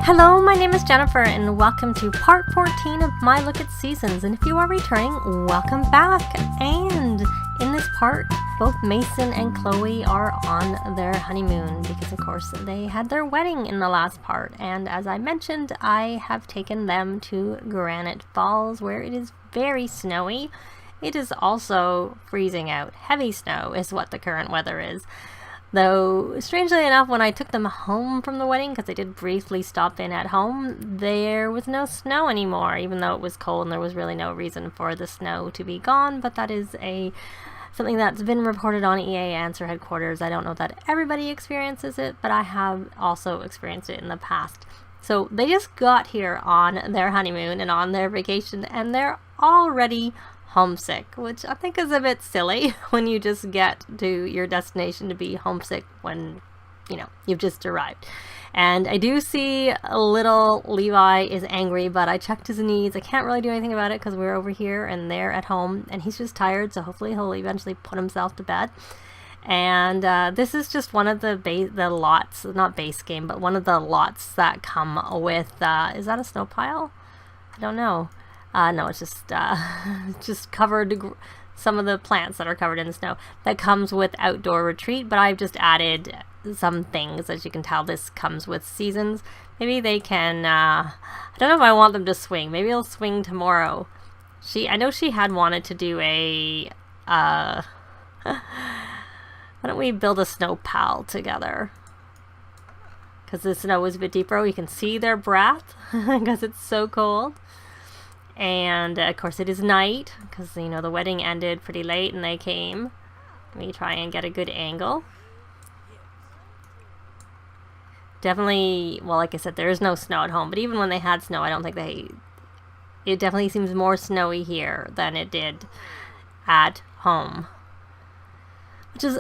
Hello, my name is Jennifer, and welcome to part 14 of my look at seasons. And if you are returning, welcome back. And in this part, both Mason and Chloe are on their honeymoon because, of course, they had their wedding in the last part. And as I mentioned, I have taken them to Granite Falls, where it is very snowy. It is also freezing out. Heavy snow is what the current weather is. Though, strangely enough, when I took them home from the wedding, because I did briefly stop in at home, there was no snow anymore, even though it was cold and there was really no reason for the snow to be gone. But that is something that's been reported on EA Answer Headquarters. I don't know that everybody experiences it, but I have also experienced it in the past. So they just got here on their honeymoon and on their vacation, and they're already homesick, which I think is a bit silly when you just get to your destination to be homesick when, you've just arrived. And I do see little Levi is angry, but I checked his needs. I can't really do anything about it because we're over here and they're at home, and he's just tired, so hopefully he'll eventually put himself to bed. And this is just one of the lots, not base game, but one of the lots that come with, is that a snow pile? I don't know. No, it's just covered, some of the plants that are covered in snow. That comes with outdoor retreat, but I've just added some things. As you can tell, this comes with seasons. Maybe they can, I don't know if I want them to swing. Maybe I'll swing tomorrow. I know she had wanted to do a, why don't we build a snow pal together? Because the snow is a bit deeper. You can see their breath because it's so cold. And of course it is night because the wedding ended pretty late and they came. Let me try and get a good angle. Definitely, well, like I said, there is no snow at home, but even when they had snow, I don't think it definitely seems more snowy here than it did at home.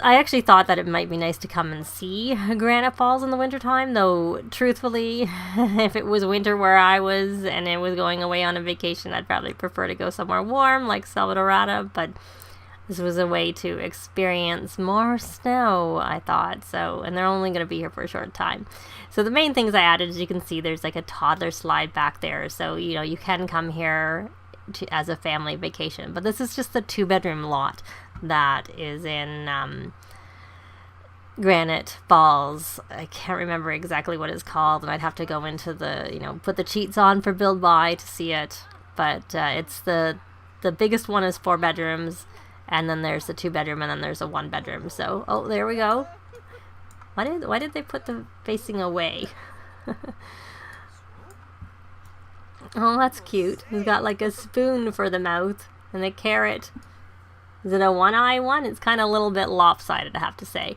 I actually thought that it might be nice to come and see Granite Falls in the wintertime, though truthfully, if it was winter where I was and it was going away on a vacation, I'd probably prefer to go somewhere warm like Salvadorada, but this was a way to experience more snow, I thought, and they're only going to be here for a short time. So the main things I added, as you can see, there's like a toddler slide back there, so you can come here as a family vacation, but this is just the 2-bedroom lot that is in Granite Falls. I can't remember exactly what it's called, and I'd have to go into the, put the cheats on for Build By to see it, but it's the biggest one is 4 bedrooms, and then there's the 2-bedroom, and then there's a 1-bedroom. So, oh, there we go. Why did they put the facing away? Oh, that's cute. He's got like a spoon for the mouth and a carrot. Is it a one-eye one? It's kind of a little bit lopsided, I have to say.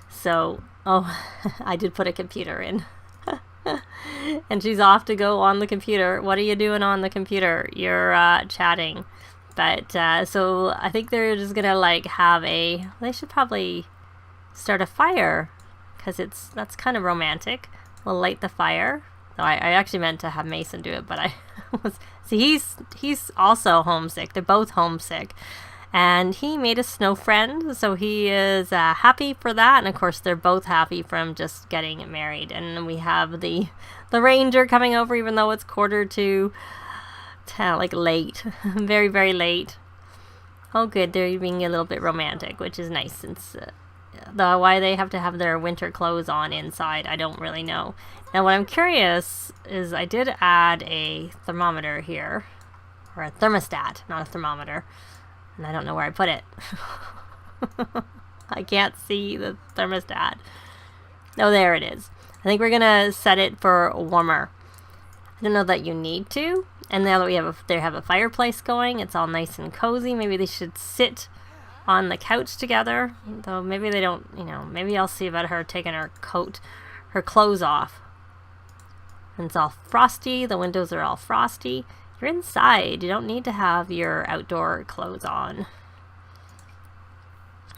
So, oh, I did put a computer in. And she's off to go on the computer. What are you doing on the computer? You're chatting. But, so I think they're just going to have they should probably start a fire because that's kind of romantic. We'll light the fire. I actually meant to have Mason do it, but I was... See, he's also homesick. They're both homesick. And he made a snow friend, so he is happy for that. And, of course, they're both happy from just getting married. And we have the ranger coming over, even though it's 9:45, late. Very, very late. Oh, good. They're being a little bit romantic, which is nice since... why they have to have their winter clothes on inside, I don't really know. Now, what I'm curious is I did add a thermometer here, or a thermostat, not a thermometer, and I don't know where I put it. I can't see the thermostat. Oh, there it is. I think we're gonna set it for warmer. I don't know that you need to. And now that they have a fireplace going, it's all nice and cozy. Maybe they should sit on the couch together, though maybe they don't, maybe I'll see about her taking her clothes off. And it's all frosty, the windows are all frosty. You're inside, you don't need to have your outdoor clothes on.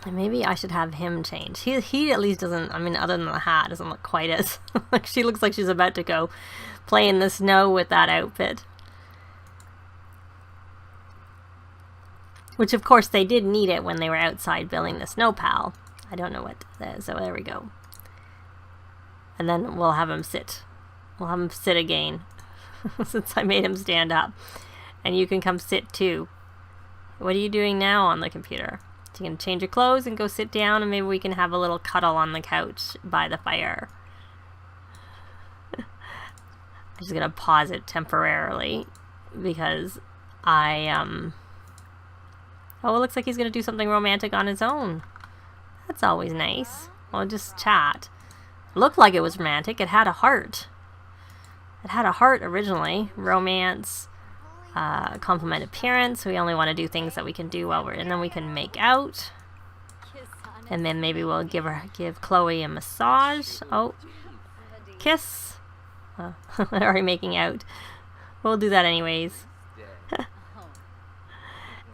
And maybe I should have him change. He at least doesn't, other than the hat, doesn't look quite as, she looks like she's about to go play in the snow with that outfit. Which, of course, they did need it when they were outside building the snow pal. I don't know what that is, so there we go. And then we'll have him sit We'll have him sit again since I made him stand up. And you can come sit too. What are you doing now on the computer? So you can change your clothes and go sit down, and maybe we can have a little cuddle on the couch by the fire. I'm just gonna pause it temporarily because oh, it looks like he's gonna do something romantic on his own. That's always nice. We'll just chat. Looked like it was romantic. It had a heart. It had a heart originally. Romance, compliment appearance. We only want to do things that we can do while we're, and then we can make out. And then maybe we'll give Chloe a massage. Oh, kiss. They're already making out. We'll do that anyways.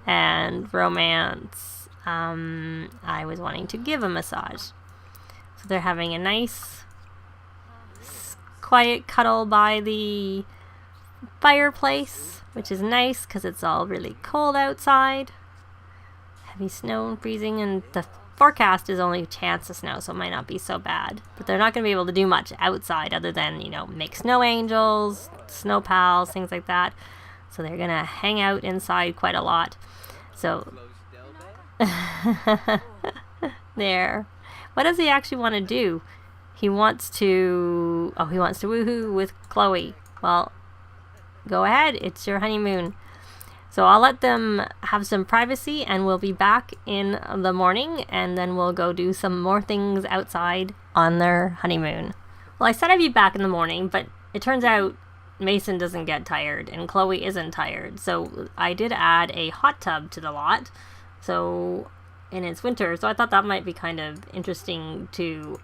And romance. I was wanting to give a massage. So they're having a nice, quiet cuddle by the fireplace, which is nice because it's all really cold outside. Heavy snow and freezing, and the forecast is only a chance of snow, so it might not be so bad. But they're not going to be able to do much outside other than, you know, make snow angels, snow pals, things like that. So they're going to hang out inside quite a lot. So there. What does he actually want to do? He wants to woohoo with Chloe. Well, go ahead. It's your honeymoon. So I'll let them have some privacy, and we'll be back in the morning, and then we'll go do some more things outside on their honeymoon. Well, I said I'd be back in the morning, but it turns out Mason doesn't get tired, and Chloe isn't tired. So I did add a hot tub to the lot. And it's winter, so I thought that might be kind of interesting to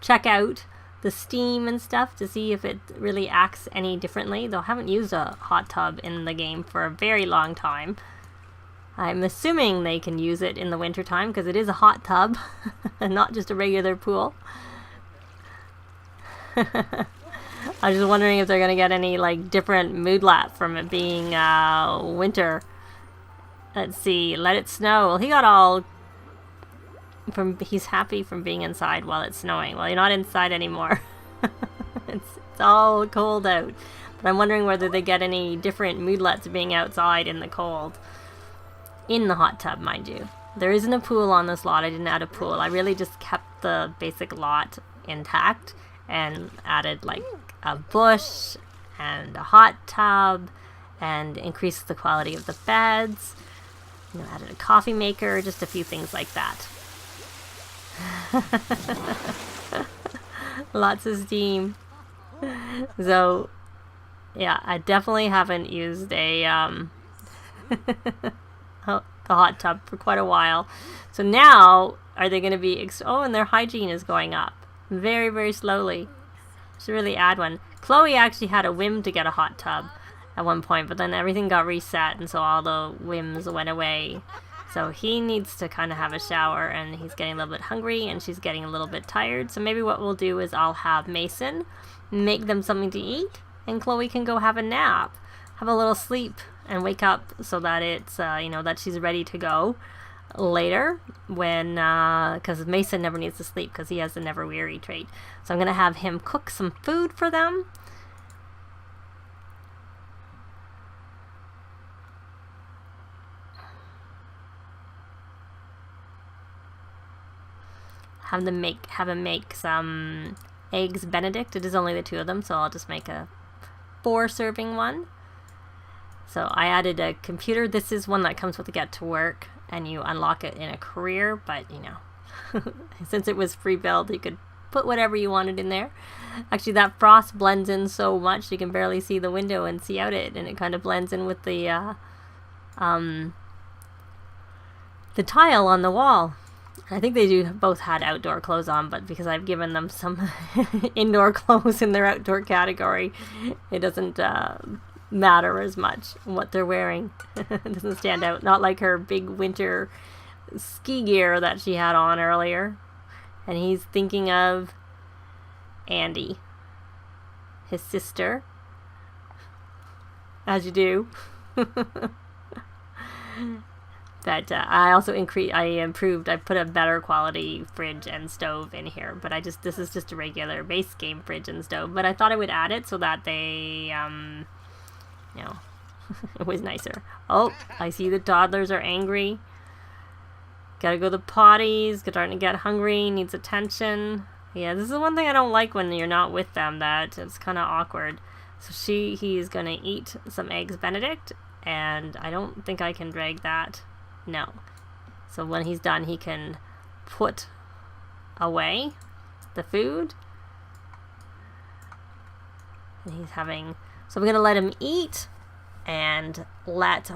check out the steam and stuff to see if it really acts any differently. Though I haven't used a hot tub in the game for a very long time. I'm assuming they can use it in the winter time because it is a hot tub and not just a regular pool. I was just wondering if they're going to get any like different moodlet from it being winter. Let's see, let it snow. Well, he got all he's happy from being inside while it's snowing. Well, you're not inside anymore. It's all cold out. But I'm wondering whether they get any different moodlets being outside in the cold. In the hot tub, mind you. There isn't a pool on this lot. I didn't add a pool. I really just kept the basic lot intact and added like a bush and a hot tub and increased the quality of the beds. You know, added a coffee maker, just a few things like that. Lots of steam. So, yeah, I definitely haven't used a the hot tub for quite a while. So now, are they going to be... and their hygiene is going up. Very, very slowly. Should really add one. Chloe actually had a whim to get a hot tub at one point, but then everything got reset, and so all the whims went away. So he needs to kind of have a shower, and he's getting a little bit hungry, and she's getting a little bit tired. So maybe what we'll do is I'll have Mason make them something to eat, and Chloe can go have a nap, have a little sleep, and wake up so that it's, that she's ready to go later when, because Mason never needs to sleep because he has the never weary trait. So I'm going to have him cook some food for them. Have him make some eggs Benedict. It is only the two of them, so I'll just make a 4-serving one. So I added a computer. This is one that comes with the Get to Work, and you unlock it in a career, but since it was free build, you could put whatever you wanted in there. Actually, that frost blends in so much you can barely see the window and see out it, and it kind of blends in with the tile on the wall. I think they both had outdoor clothes on, but because I've given them some indoor clothes in their outdoor category, it doesn't matter as much what they're wearing. It doesn't stand out. Not like her big winter ski gear that she had on earlier. And he's thinking of Andi, his sister, as you do. But I also improved. I put a better quality fridge and stove in here. But this is just a regular base game fridge and stove. But I thought I would add it so that they, you know, it was nicer. Oh, I see the toddlers are angry. Gotta go to the potties. Starting to get hungry. Needs attention. Yeah, this is one thing I don't like when you're not with them. That it's kind of awkward. So he's gonna eat some eggs Benedict. And I don't think I can drag that. No. So when he's done, he can put away the food. And he's having... So we're going to let him eat and let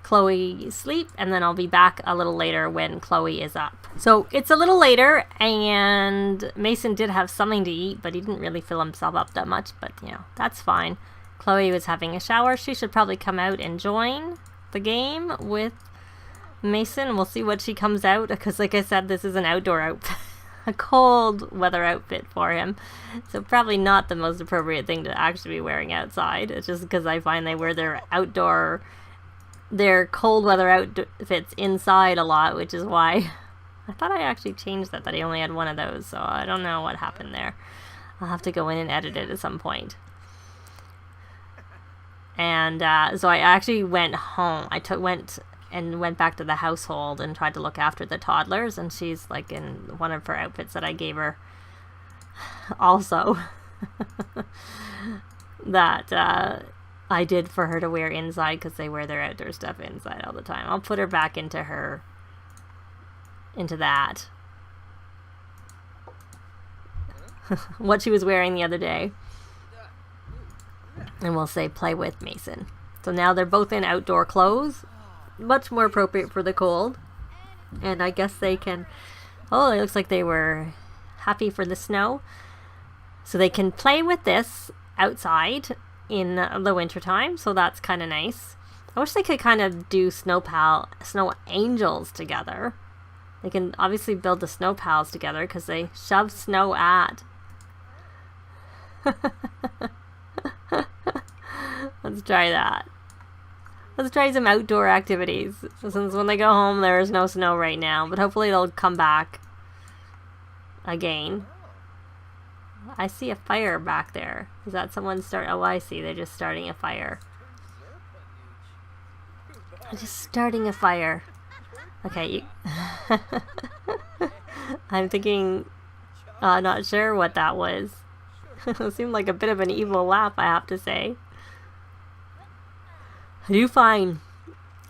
Chloe sleep. And then I'll be back a little later when Chloe is up. So it's a little later, and Mason did have something to eat, but he didn't really fill himself up that much. But, you know, that's fine. Chloe was having a shower. She should probably come out and join the game with Mason. We'll see what she comes out, because like I said, this is an outdoor outfit, a cold weather outfit for him. So probably not the most appropriate thing to actually be wearing outside. It's just because I find they wear their cold weather outfits inside a lot, which is why I thought I actually changed that I only had one of those. So I don't know what happened there. I'll have to go in and edit it at some point. And so I actually went home. I went back to the household and tried to look after the toddlers. And she's like in one of her outfits that I gave her also. That I did for her to wear inside, because they wear their outdoor stuff inside all the time. I'll put her back into that. What she was wearing the other day. And we'll say play with Mason. So now they're both in outdoor clothes. Much more appropriate for the cold. And I guess they can... Oh, it looks like they were happy for the snow. So they can play with this outside in the wintertime. So that's kind of nice. I wish they could kind of do snow angels together. They can obviously build the snow pals together, because they shove snow at. Let's try that. Let's try some outdoor activities. Since when they go home, there is no snow right now. But hopefully it'll come back again. I see a fire back there. Is that someone start? Oh, I see. They're just starting a fire. Just starting a fire. Okay. I'm thinking... not sure what that was. It seemed like a bit of an evil laugh, I have to say. I do find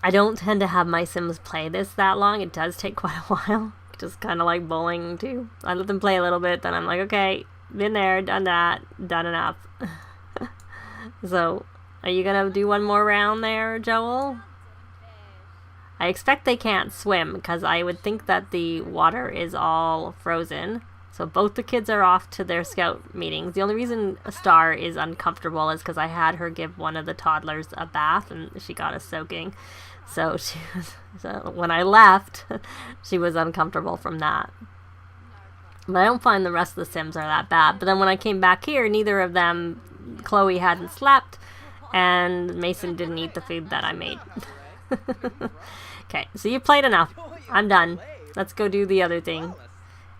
I don't tend to have my Sims play this that long. It does take quite a while. Just kind of like bowling too. I let them play a little bit, then I'm like, okay, been there, done that, done enough. So, are you gonna do one more round there, Joel? I expect they can't swim, because I would think that the water is all frozen. So both the kids are off to their scout meetings. The only reason Star is uncomfortable is because I had her give one of the toddlers a bath, and she got a soaking. So when I left, she was uncomfortable from that. But I don't find the rest of the Sims are that bad. But then when I came back here, neither of them, Chloe hadn't slept, and Mason didn't eat the food that I made. Okay, so you played enough. I'm done. Let's go do the other thing.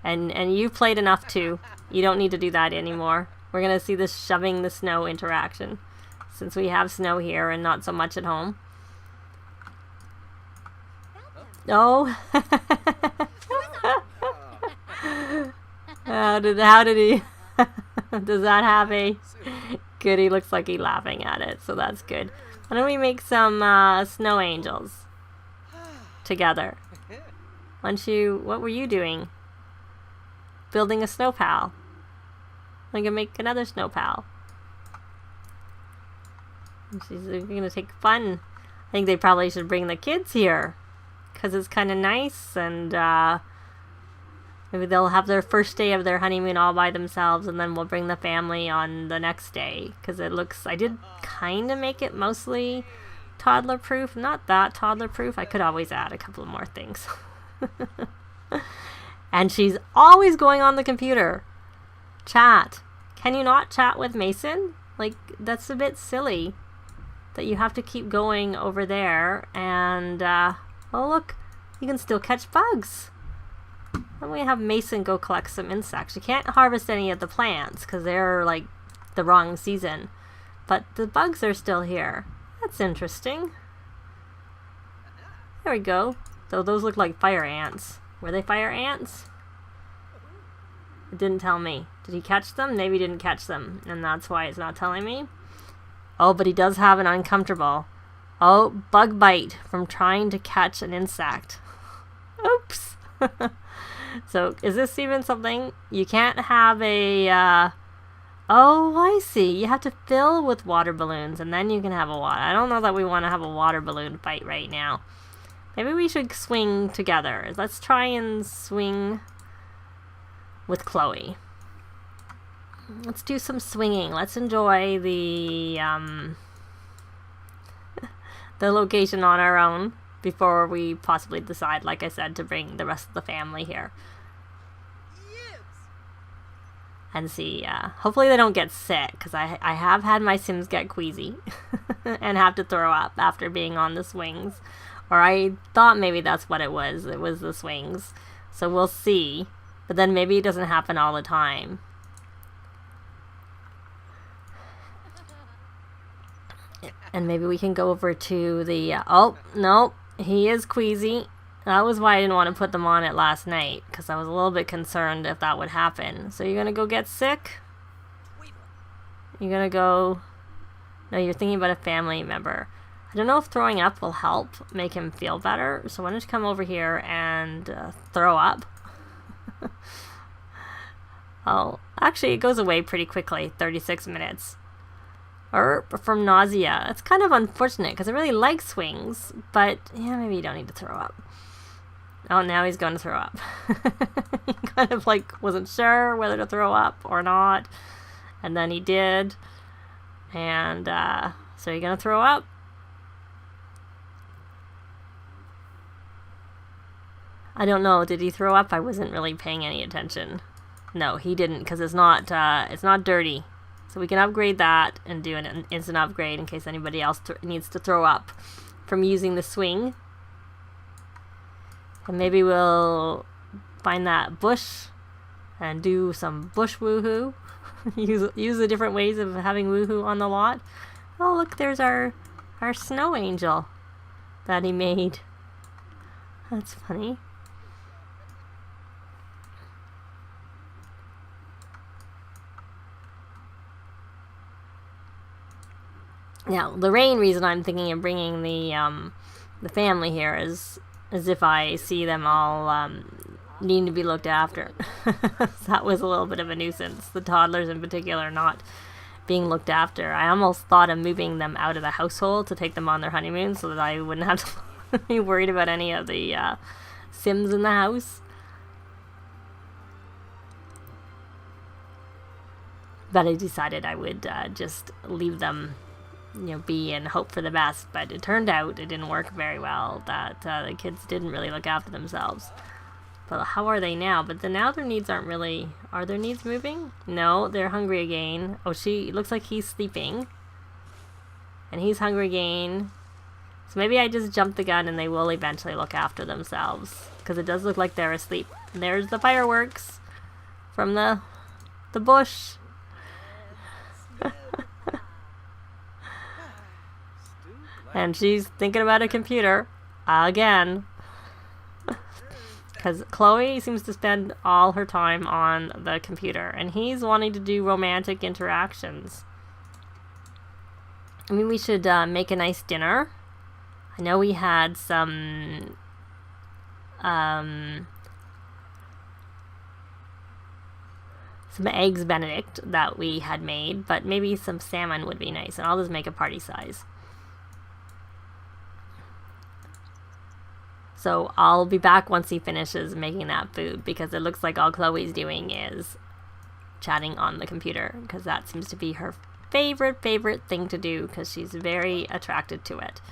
And you played enough too. You don't need to do that anymore. We're going to see this shoving the snow interaction, since we have snow here and not so much at home. Oh. How did he... Does that have a... Good, he looks like he's laughing at it, so that's good. Why don't we make some snow angels together? What were you doing? Building a snow pal. I'm gonna make another snow pal. She's gonna take fun. I think they probably should bring the kids here, because it's kind of nice, and maybe they'll have their first day of their honeymoon all by themselves, and then we'll bring the family on the next day, because it looks... I did kind of make it mostly toddler proof. Not that toddler proof. I could always add a couple more things. And she's always going on the computer. Chat. Can you not chat with Mason? Like, that's a bit silly. that you have to keep going over there and, oh look, you can still catch bugs. Then we have Mason go collect some insects. You can't harvest any of the plants because they're like the wrong season. But the bugs are still here. That's interesting. There we go. So those look like fire ants. Were they fire ants? It didn't tell me. Did he catch them? Maybe he didn't catch them, and that's why it's not telling me. Oh, but he does have an uncomfortable. Oh, bug bite from trying to catch an insect. Oops. So, is this even something? You can't have a, oh, I see. You have to fill with water balloons, and then you can have a water. I don't know that we want to have a water balloon fight right now. Maybe we should swing together. Let's try and swing with Chloe. Let's do some swinging. Let's enjoy the location on our own before we possibly decide, like I said, to bring the rest of the family here. Yes. And see, hopefully they don't get sick, because I have had my Sims get queasy and have to throw up after being on the swings. Or I thought maybe that's what it was. It was the swings. So we'll see. But then maybe it doesn't happen all the time. And maybe we can go over to the... oh, no. He is queasy. That was why I didn't want to put them on it last night. Because I was a little bit concerned if that would happen. So you're going to go get sick? You're going to go... no, you're thinking about a family member. I don't know if throwing up will help make him feel better. So why don't you come over here and throw up? Oh, actually it goes away pretty quickly, 36 minutes. Or from nausea. It's kind of unfortunate because I really like swings, but yeah, maybe you don't need to throw up. Oh, now he's going to throw up. He kind of like wasn't sure whether to throw up or not, and then he did. And so you're going to throw up? I don't know. Did he throw up? I wasn't really paying any attention. No, he didn't, because it's not dirty. So we can upgrade that and do an instant upgrade in case anybody else needs to throw up from using the swing. And maybe we'll find that bush and do some bush woohoo. use the different ways of having woohoo on the lot. Oh, look, there's our snow angel that he made. That's funny. Now, the rain reason I'm thinking of bringing the family here is if I see them all needing to be looked after. That was a little bit of a nuisance. The toddlers in particular not being looked after. I almost thought of moving them out of the household to take them on their honeymoon so that I wouldn't have to be worried about any of the Sims in the house. But I decided I would just leave them, be and hope for the best. But it turned out it didn't work very well, that the kids didn't really look after themselves. But how are they now? But now their needs aren't really... Are their needs moving? No, they're hungry again. Oh, looks like he's sleeping. And he's hungry again. So maybe I just jumped the gun and they will eventually look after themselves. Because it does look like they're asleep. And there's the fireworks from the bush. And she's thinking about a computer again. Because Chloe seems to spend all her time on the computer. And he's wanting to do romantic interactions. I mean, we should make a nice dinner. I know we had some... some eggs Benedict that we had made. But maybe some salmon would be nice. And I'll just make a party size. So I'll be back once he finishes making that food, because it looks like all Chloe's doing is chatting on the computer, because that seems to be her favorite thing to do, because she's very attracted to it.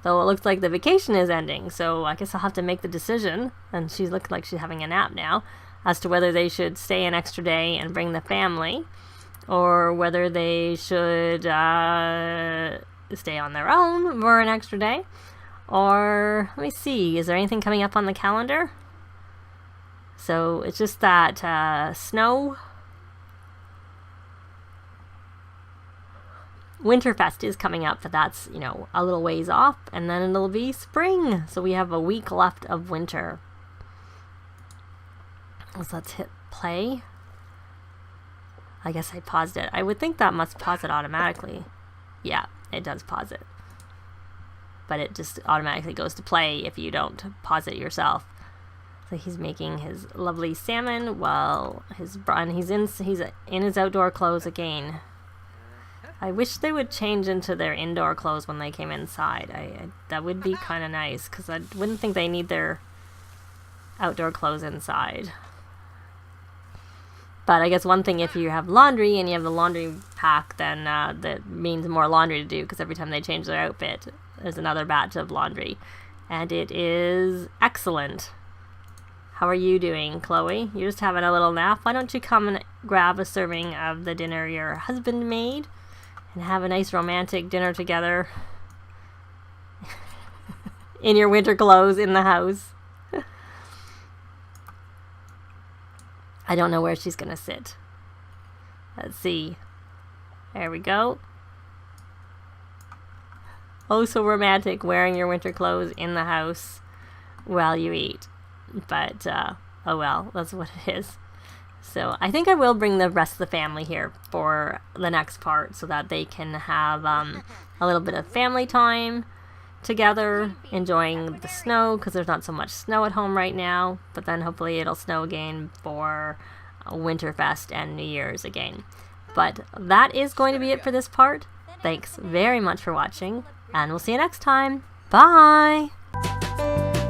Though it looks like the vacation is ending, so I guess I'll have to make the decision, and she looks like she's having a nap now, as to whether they should stay an extra day and bring the family, or whether they should stay on their own for an extra day. Or, let me see, is there anything coming up on the calendar? So it's just that snow. Winterfest is coming up, but that's, you know, a little ways off, and then it'll be spring. So we have a week left of winter. So let's hit play. I guess I paused it. I would think that must pause it automatically. Yeah, it does pause it. But it just automatically goes to play if you don't pause it yourself. So he's making his lovely salmon while he's in his outdoor clothes again. I wish they would change into their indoor clothes when they came inside. That would be kind of nice, because I wouldn't think they need their outdoor clothes inside. But I guess one thing, if you have laundry and you have the laundry pack, then that means more laundry to do, because every time they change their outfit, there's another batch of laundry. And it is excellent. How are you doing, Chloe? You're just having a little nap. Why don't you come and grab a serving of the dinner your husband made and have a nice romantic dinner together in your winter clothes in the house. I don't know where she's gonna sit. Let's see. There we go. Oh, so romantic, wearing your winter clothes in the house while you eat. But, oh well, that's what it is. So I think I will bring the rest of the family here for the next part, so that they can have a little bit of family time together, enjoying the snow, because there's not so much snow at home right now. But then hopefully it'll snow again for Winterfest and New Year's again. But that is going to be it for this part. Thanks very much for watching, and we'll see you next time. Bye!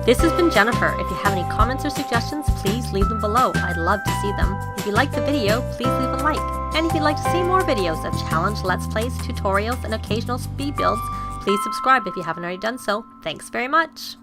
This has been Jennifer. If you have any comments or suggestions, please leave them below. I'd love to see them. If you liked the video, please leave a like. And if you'd like to see more videos of challenge, let's plays, tutorials, and occasional speed builds, please subscribe if you haven't already done so. Thanks very much.